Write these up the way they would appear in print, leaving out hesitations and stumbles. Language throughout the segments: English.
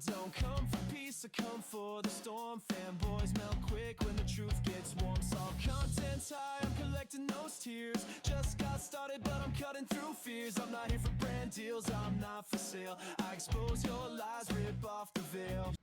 don't come for peace, I come for the storm. Fanboys melt quick when the truth gets warm. Saw content's high, I'm collecting those tears. Just got started, but I'm cutting through fears. I'm not here for brand deals, I'm not for sale. I expose your lies, rip off the veil.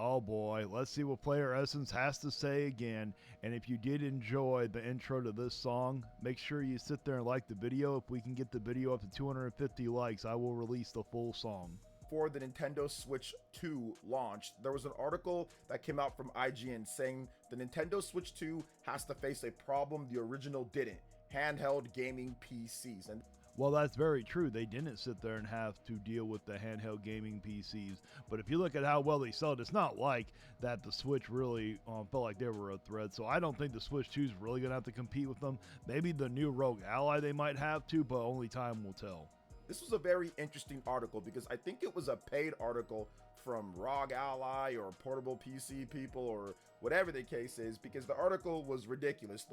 Oh boy, let's see what Player Essence has to say again. And if you did enjoy the intro to this song, make sure you sit there and like the video. If we can get the video up to 250 likes, I will release the full song. Before the Nintendo Switch 2 launched, there was an article that came out from IGN saying the Nintendo Switch 2 has to face a problem the original didn't: handheld gaming PCs. And well, that's very true. They didn't sit there and have to deal with the handheld gaming PCs. But if you look at how well they sold, it's not like that the Switch really felt like they were a threat. So I don't think the Switch 2 is really going to have to compete with them. Maybe the new Rogue Ally they might have to, but only time will tell. this was a very interesting article because I think it was a paid article from ROG Ally or Portable PC people or whatever the case is, because the article was ridiculous.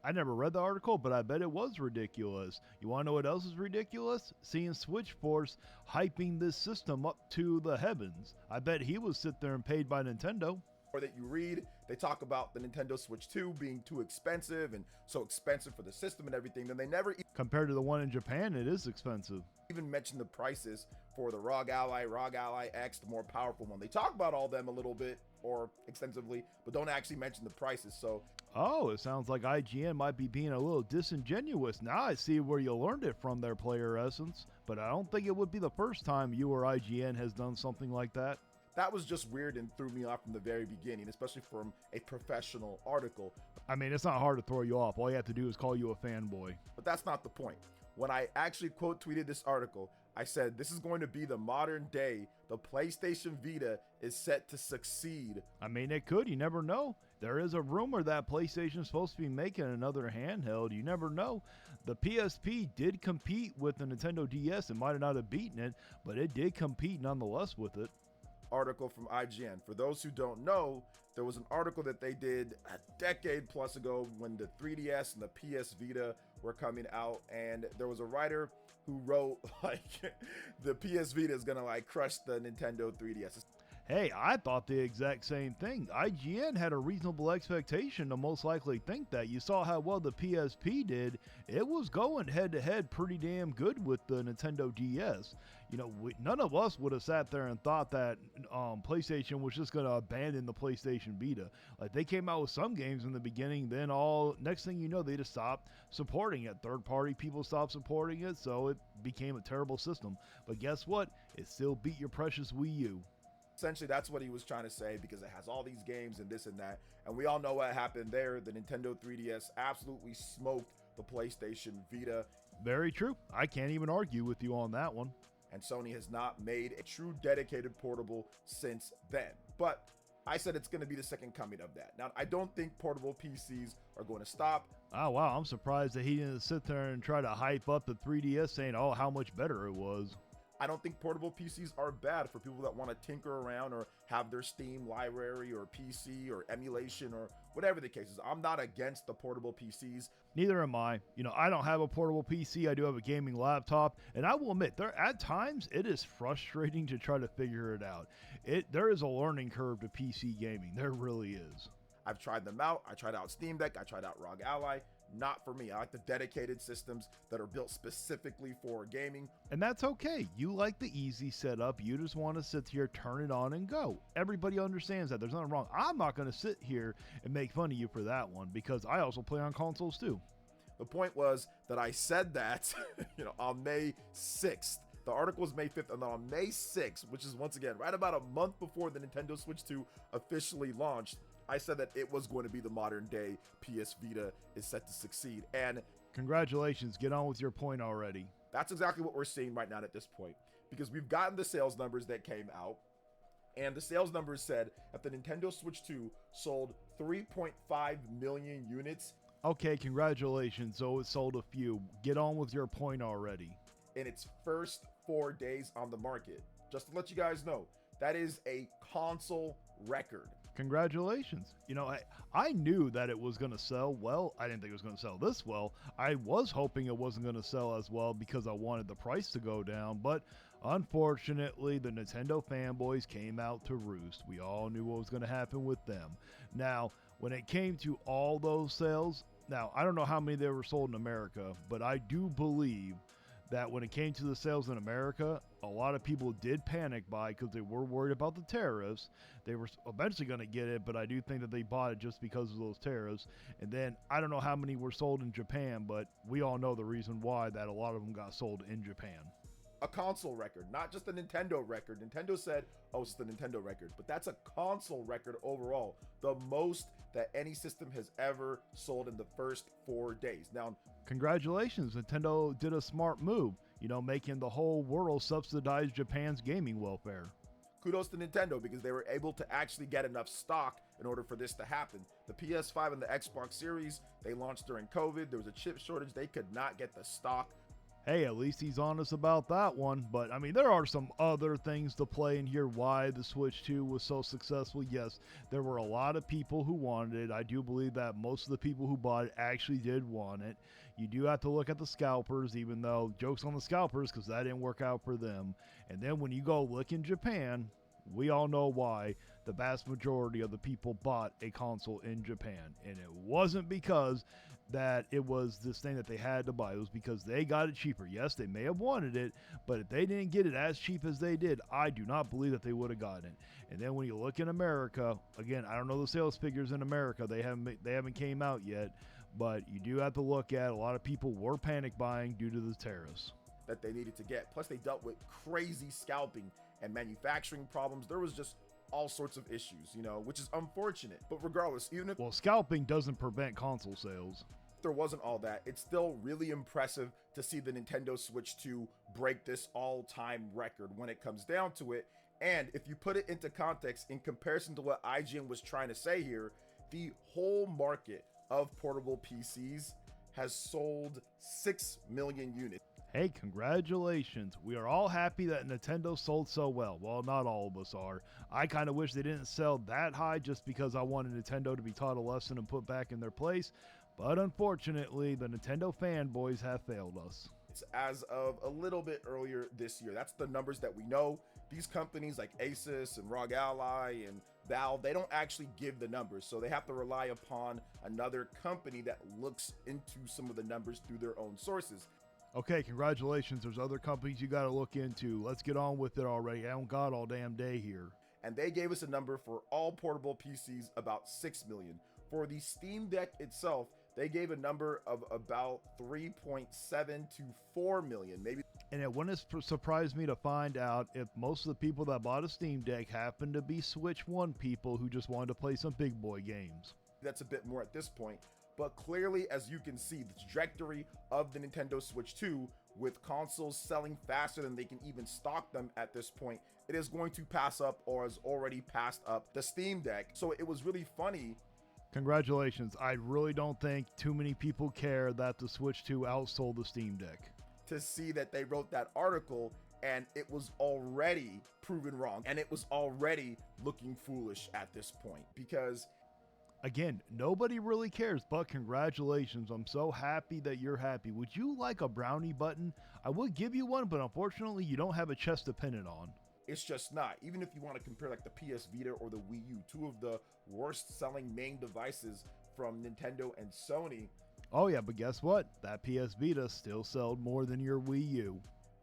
I never read the article, but I bet it was ridiculous. You want to know what else is ridiculous? Seeing Switchforce hyping this system up to the heavens. I bet he was sit there and paid by Nintendo. Or that you read, they talk about the Nintendo Switch 2 being too expensive and so expensive for the system and everything. Then they never compared to the one in Japan, it is expensive. Even mention the prices for the ROG Ally X, the more powerful one. They talk about all them a little bit or extensively, but don't actually mention the prices. So oh, it sounds like IGN might be being a little disingenuous. Now I see where you learned it from their Player Essence, but I don't think it would be the first time you or IGN has done something like that. That was just weird and threw me off from the very beginning, especially from a professional article. I mean, it's not hard to throw you off. All you have to do is call you a fanboy. But that's not the point. When I actually quote tweeted this article, I said, this is going to be the modern day. The PlayStation Vita is set to succeed. I mean, it could. You never know. There is a rumor that PlayStation is supposed to be making another handheld. You never know. The PSP did compete with the Nintendo DS. It might not have beaten it, but it did compete nonetheless with it. Article from IGN. For those who don't know, there was an article that they did a decade plus ago when the 3DS and the PS Vita were coming out, and there was a writer who wrote like the PS Vita is gonna like crush the Nintendo 3DS. Hey, I thought the exact same thing. IGN had a reasonable expectation to most likely think that. You saw how well the PSP did. It was going head-to-head pretty damn good with the Nintendo DS. You know, none of us would have sat there and thought that PlayStation was just going to abandon the PlayStation Vita. Like, they came out with some games in the beginning, then next thing you know, they just stopped supporting it. Third-party people stopped supporting it, so it became a terrible system. But guess what? It still beat your precious Wii U. Essentially, that's what he was trying to say, because it has all these games and this and that. And we all know what happened there. The Nintendo 3DS absolutely smoked the PlayStation Vita. Very true. I can't even argue with you on that one. And Sony has not made a true dedicated portable since then. But I said it's going to be the second coming of that. Now, I don't think portable PCs are going to stop. Oh, wow. I'm surprised that he didn't sit there and try to hype up the 3DS saying, oh, how much better it was. I don't think portable PCs are bad for people that want to tinker around or have their Steam library or PC or emulation or whatever the case is. I'm not against the portable PCs. Neither am I. You know, I don't have a portable PC. I do have a gaming laptop. And I will admit, at times, it is frustrating to try to figure it out. There is a learning curve to PC gaming. There really is. I've tried them out. I tried out Steam Deck. I tried out ROG Ally. Not for me. I like the dedicated systems that are built specifically for gaming. And that's okay. You like the easy setup. You just want to sit here, turn it on and go. Everybody understands that. There's nothing wrong. I'm not going to sit here and make fun of you for that one, because I also play on consoles too. The point was that I said that, on May 6th. The article was May 5th, and then on May 6th, which is once again right about a month before the Nintendo Switch 2 officially launched, I said that it was going to be the modern day PS Vita is set to succeed. And congratulations, get on with your point already. That's exactly what we're seeing right now at this point, because we've gotten the sales numbers that came out, and the sales numbers said that the Nintendo Switch 2 sold 3.5 million units. Okay, congratulations. So it sold a few. Get on with your point already. In its first 4 days on the market. Just to let you guys know, that is a console record. Congratulations. You know, I knew that it was going to sell well. I didn't think it was going to sell this well. I was hoping it wasn't going to sell as well because I wanted the price to go down. But unfortunately, the Nintendo fanboys came out to roost. We all knew what was going to happen with them. Now, when it came to all those sales, now, I don't know how many they were sold in America, but I do believe that when it came to the sales in America, a lot of people did panic buy because they were worried about the tariffs. They were eventually going to get it, but I do think that they bought it just because of those tariffs. And then I don't know how many were sold in Japan, but we all know the reason why that a lot of them got sold in Japan. A console record, not just a Nintendo record. Nintendo said, oh, it's the Nintendo record, but that's a console record overall. The most that any system has ever sold in the first 4 days. Now, congratulations, Nintendo did a smart move, you know, making the whole world subsidize Japan's gaming welfare. Kudos to Nintendo because they were able to actually get enough stock in order for this to happen. The PS5 and the Xbox Series, they launched during COVID. There was a chip shortage. They could not get the stock. Hey, at least he's honest about that one. But, I mean, there are some other things to play in here why the Switch 2 was so successful. Yes, there were a lot of people who wanted it. I do believe that most of the people who bought it actually did want it. You do have to look at the scalpers, even though jokes on the scalpers because that didn't work out for them. And then when you go look in Japan, we all know why the vast majority of the people bought a console in Japan. And it wasn't because that it was this thing that they had to buy. It was because they got it cheaper. Yes, they may have wanted it, but if they didn't get it as cheap as they did, I do not believe that they would have gotten it. And then when you look in America, again, I don't know the sales figures in America. They haven't came out yet, but you do have to look at a lot of people were panic buying due to the tariffs That they needed to get. Plus, they dealt with crazy scalping and manufacturing problems. There was just all sorts of issues, you know, which is unfortunate. But regardless, even if scalping doesn't prevent console sales. there wasn't all that, it's still really impressive to see the Nintendo Switch 2 break this all-time record when it comes down to it. And if you put it into context in comparison to what IGN was trying to say here, the whole market of portable PCs has sold 6 million units. Hey, congratulations. We are all happy that Nintendo sold so well. Well, not all of us are. I kind of wish they didn't sell that high just because I wanted Nintendo to be taught a lesson and put back in their place. But unfortunately, the Nintendo fanboys have failed us. It's as of a little bit earlier this year. That's the numbers that we know. These companies like Asus and ROG Ally and Valve, they don't actually give the numbers. So they have to rely upon another company that looks into some of the numbers through their own sources. Okay, congratulations. There's other companies you got to look into. Let's get on with it already. I don't got all damn day here. And they gave us a number for all portable PCs, about 6 million. For the Steam Deck itself, they gave a number of about 3.7 to 4 million, maybe. And it wouldn't surprise me to find out if most of the people that bought a Steam Deck happened to be Switch 1 people who just wanted to play some big boy games. That's a bit more at this point. But clearly, as you can see, the trajectory of the Nintendo Switch 2, with consoles selling faster than they can even stock them at this point, it is going to pass up, or has already passed up, the Steam Deck. So it was really funny. Congratulations. I really don't think too many people care that the Switch 2 outsold the Steam Deck. To see that they wrote that article and it was already proven wrong, and it was already looking foolish at this point, because again, nobody really cares, but congratulations. I'm so happy that you're happy. Would you like a brownie button? I would give you one, but unfortunately you don't have a chest to pin it on. It's just not. Even if you want to compare like the PS Vita or the Wii U, two of the worst selling main devices from Nintendo and Sony. Oh yeah, but guess what? That PS Vita still sold more than your Wii U.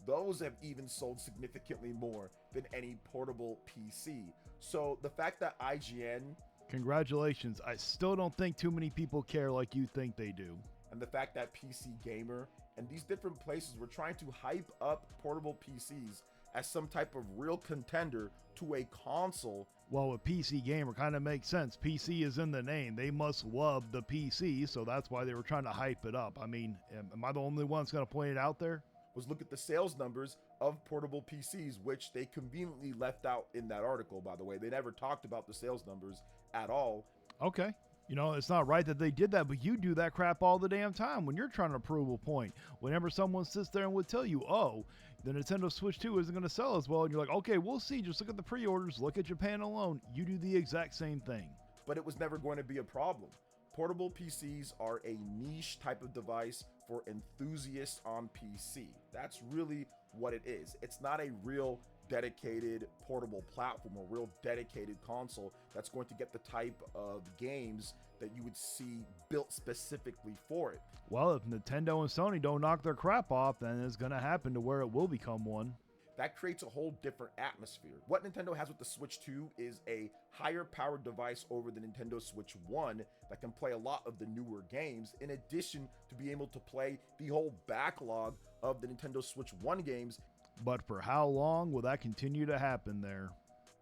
Those have even sold significantly more than any portable PC. So the fact that IGN... Congratulations. I still don't think too many people care like you think they do. And the fact that PC Gamer and these different places were trying to hype up portable PCs as some type of real contender to a console. Well, with PC Gamer kind of makes sense. PC is in the name. They must love the PC, so that's why they were trying to hype it up. I mean, am I the only one that's going to point it out there? Was look at the sales numbers of portable PCs, which they conveniently left out in that article, by the way. They never talked about the sales numbers at all. Okay. You know, it's not right that they did that, but you do that crap all the damn time when you're trying to prove a point. Whenever someone sits there and would tell you, oh, the Nintendo Switch 2 isn't going to sell as well, and you're like, okay, we'll see. Just look at the pre-orders. Look at Japan alone. You do the exact same thing. But it was never going to be a problem. Portable PCs are a niche type of device for enthusiasts on PC. That's really what it is. It's not a real dedicated portable platform, a real dedicated console that's going to get the type of games that you would see built specifically for it. Well, if Nintendo and Sony don't knock their crap off, then it's going to happen to where it will become one. That creates a whole different atmosphere. What Nintendo has with the Switch 2 is a higher powered device over the Nintendo Switch 1 that can play a lot of the newer games, in addition to be able to play the whole backlog of the Nintendo Switch 1 games. But for how long will that continue to happen there?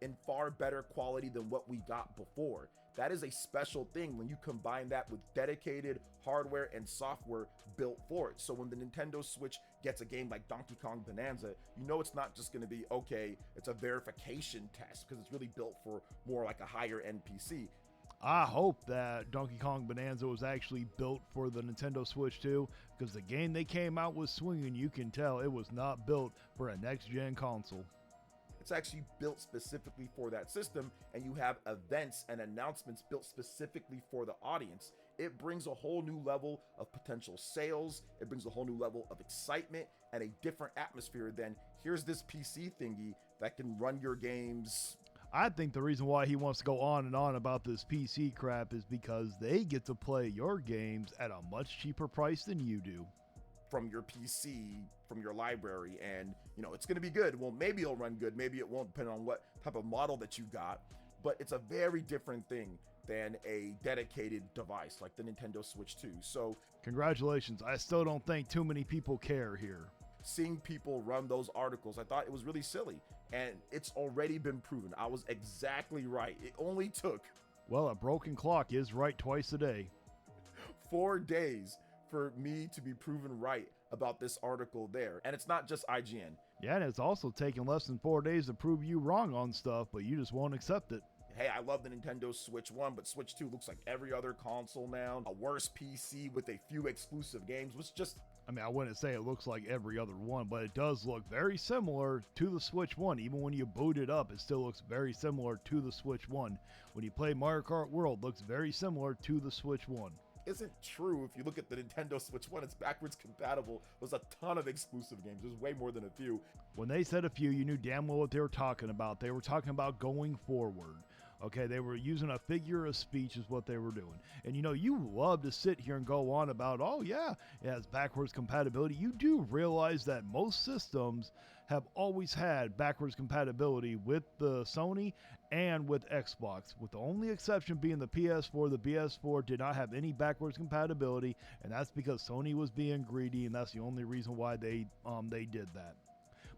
In far better quality than what we got before. That is a special thing when you combine that with dedicated hardware and software built for it. So when the Nintendo Switch gets a game like Donkey Kong Bonanza, you know it's not just going to be, okay, it's a verification test, because it's really built for more like a higher end PC. I hope that Donkey Kong Bonanza was actually built for the Nintendo Switch 2, because the game they came out with swinging, you can tell it was not built for a next-gen console. It's actually built specifically for that system, and you have events and announcements built specifically for the audience. It brings a whole new level of potential sales. It brings a whole new level of excitement and a different atmosphere than here's this PC thingy that can run your games. I think the reason why he wants to go on and on about this PC crap is because they get to play your games at a much cheaper price than you do. From your PC, from your library, and you know it's going to be good. Well, maybe it'll run good, maybe it won't, depending on what type of model that you got, but it's a very different thing than a dedicated device like the Nintendo Switch 2. So congratulations. I still don't think too many people care here. Seeing people run those articles, I thought it was really silly, and it's already been proven. I was exactly right. It only took, well, a broken clock is right twice a day. 4 days for me to be proven right about this article there. And it's not just IGN. Yeah, and it's also taken less than 4 days to prove you wrong on stuff, but you just won't accept it. Hey, I love the Nintendo Switch 1, but Switch 2 looks like every other console now. A worse PC with a few exclusive games was just... I mean, I wouldn't say it looks like every other one, but it does look very similar to the Switch 1. Even when you boot it up, it still looks very similar to the Switch 1. When you play Mario Kart World, it looks very similar to the Switch 1. Isn't true. If you look at the Nintendo Switch 1, it's backwards compatible. There's a ton of exclusive games. There's way more than a few. When they said a few, you knew damn well what they were talking about. They were talking about going forward. Okay, they were using a figure of speech is what they were doing. And you know, you love to sit here and go on about, oh yeah, it has backwards compatibility. You do realize that most systems have always had backwards compatibility with the Sony and with Xbox, with the only exception being the PS4. The PS4 did not have any backwards compatibility, and that's because Sony was being greedy, and that's the only reason why they did that.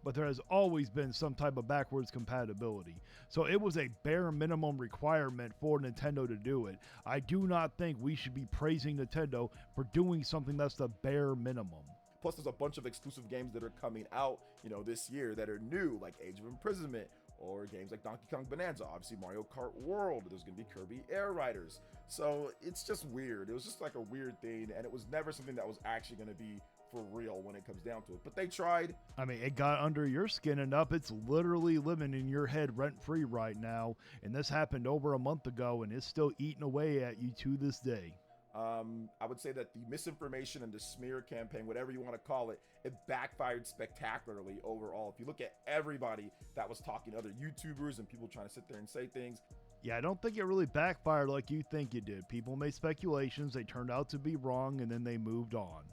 But there has always been some type of backwards compatibility. So it was a bare minimum requirement for Nintendo to do it. I do not think we should be praising Nintendo for doing something that's the bare minimum. Plus, there's a bunch of exclusive games that are coming out, you know, this year that are new, like Age of Imprisonment, or games like Donkey Kong Bonanza, obviously Mario Kart World, there's going to be Kirby Air Riders. So it's just weird. It was just like a weird thing, and it was never something that was actually going to be for real when it comes down to it. But they tried. I mean, it got under your skin enough. It's literally living in your head rent-free right now, and this happened over a month ago, and it's still eating away at you to this day. I would say that the misinformation and the smear campaign, whatever you want to call it, it backfired spectacularly overall. If you look at everybody that was talking, other YouTubers and people trying to sit there and say things. Yeah, I don't think it really backfired like you think it did. People made speculations, they turned out to be wrong, and then they moved on.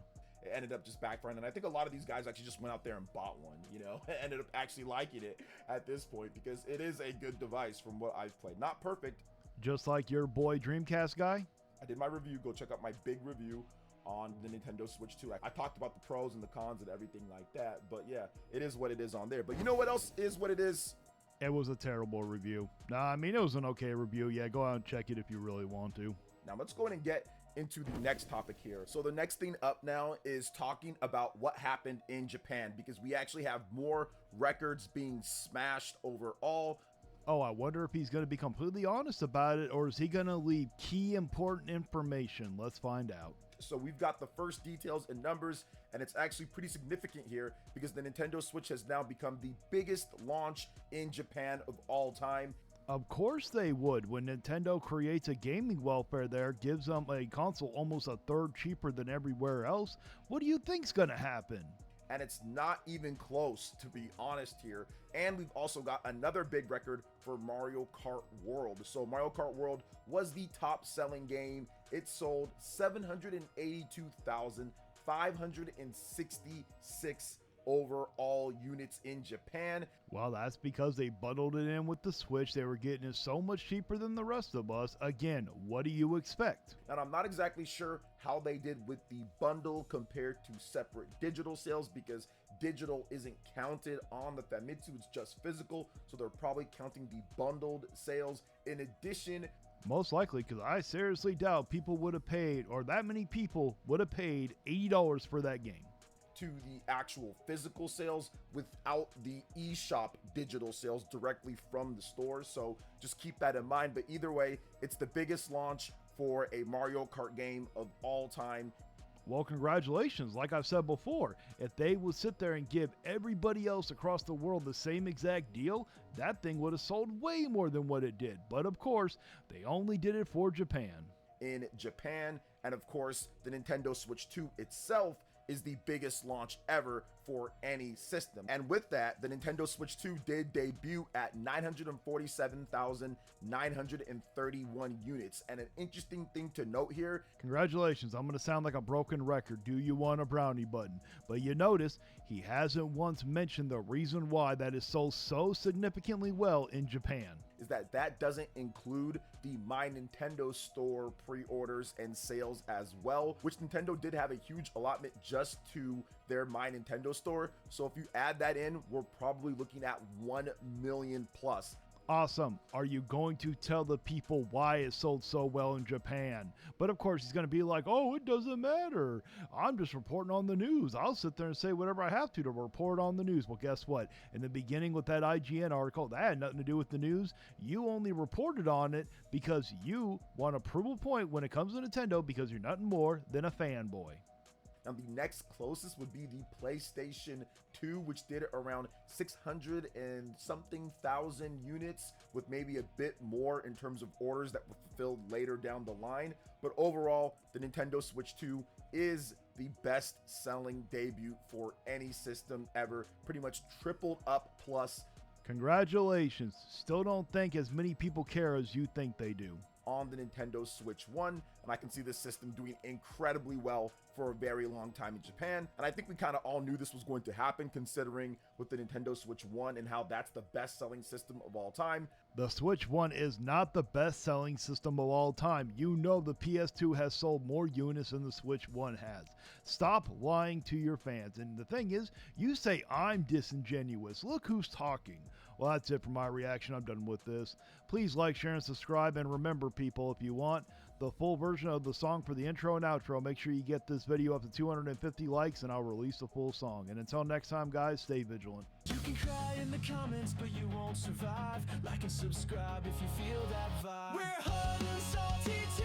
It ended up just backfiring, and I think a lot of these guys actually just went out there and bought one, you know, ended up actually liking it at this point, because it is a good device from what I've played. Not perfect. Just like your boy Dreamcast guy? I did my review. Go check out my big review on the Nintendo Switch 2. I talked about the pros and the cons and everything like that, but yeah, it is what it is on there. But you know what else is what it is? It was a terrible review. Nah, I mean, it was an okay review. Yeah, go out and check it if you really want to. Now let's go ahead and get into the next topic here. So the next thing up now is talking about what happened in Japan, because we actually have more records being smashed overall. Oh, I wonder if he's going to be completely honest about it, or is he going to leave key important information? Let's find out. So we've got the first details and numbers, and it's actually pretty significant here because the Nintendo Switch has now become the biggest launch in Japan of all time. Of course they would. When Nintendo creates a gaming welfare there, gives them a console almost a third cheaper than everywhere else, what do you think's going to happen? And it's not even close, to be honest here. And we've also got another big record for Mario Kart World. So Mario Kart World was the top selling game. It sold 782,566 overall units in Japan. Well, that's because they bundled it in with the Switch. They were getting it so much cheaper than the rest of us. Again, what do you expect? And I'm not exactly sure how they did with the bundle compared to separate digital sales, because digital isn't counted on the Famitsu, it's just physical. So they're probably counting the bundled sales. In addition, most likely, because I seriously doubt people would have paid, or that many people would have paid $80 for that game. To the actual physical sales without the eShop digital sales directly from the stores. So just keep that in mind. But either way, it's the biggest launch for a Mario Kart game of all time. Well, congratulations. Like I've said before, if they would sit there and give everybody else across the world the same exact deal, that thing would have sold way more than what it did. But of course, they only did it for Japan. In Japan, and of course, the Nintendo Switch 2 itself is the biggest launch ever for any system. And with that, the Nintendo Switch 2 did debut at 947,931 units. And an interesting thing to note here, congratulations, I'm going to sound like a broken record. Do you want a brownie button? But you notice he hasn't once mentioned the reason why that is sold so significantly well in Japan. Is that doesn't include the My Nintendo Store pre-orders and sales as well, which Nintendo did have a huge allotment just to their My Nintendo Store. So if you add that in, we're probably looking at 1 million plus. Awesome. Are you going to tell the people why it sold so well in Japan? But of course, he's going to be like, oh, it doesn't matter. I'm just reporting on the news. I'll sit there and say whatever I have to report on the news. Well, guess what? In the beginning with that IGN article, that had nothing to do with the news. You only reported on it because you want to prove a point when it comes to Nintendo, because you're nothing more than a fanboy. And the next closest would be the PlayStation 2, which did around 600 and something thousand units, with maybe a bit more in terms of orders that were fulfilled later down the line. But overall, the Nintendo Switch 2 is the best selling debut for any system ever, pretty much tripled up plus. Congratulations. Still don't think as many people care as you think they do. On the Nintendo Switch 1, and I can see this system doing incredibly well for a very long time in Japan. And I think we kind of all knew this was going to happen, considering with the Nintendo Switch 1 and how that's the best-selling system of all time. The Switch 1 is not the best-selling system of all time. You know the PS2 has sold more units than the Switch 1 has. Stop lying to your fans. And the thing is, you say I'm disingenuous. Look who's talking. Well, that's it for my reaction. I'm done with this. Please like, share, and subscribe. And remember, people, if you want the full version of the song for the intro and outro, make sure you get this video up to 250 likes, and I'll release the full song. And until next time, guys, stay vigilant. You can cry in the comments, but you won't survive. Like and subscribe if you feel that vibe. We're hot and salty too.